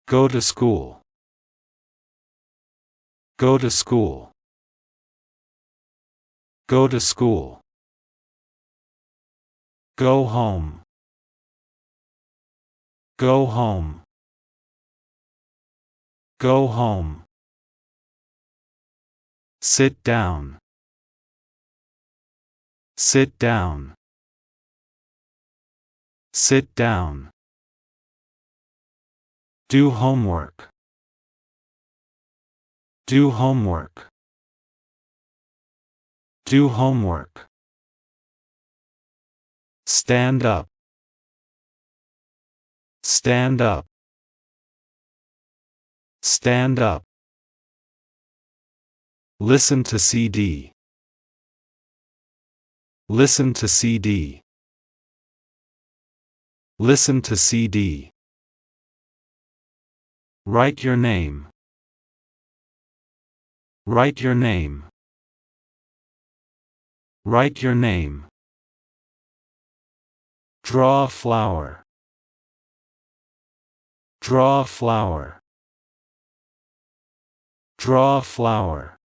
Go to school. Go to school. Go to school. Go home. Go home. Go home. Sit down. Sit down. Sit down. Do homework. Do homework. Do homework. Stand up. Stand up. Stand up. Listen to CD. Listen to CD. Listen to CD. Write your name. Write your name. Write your name. Draw a flower. Draw a flower. Draw a flower.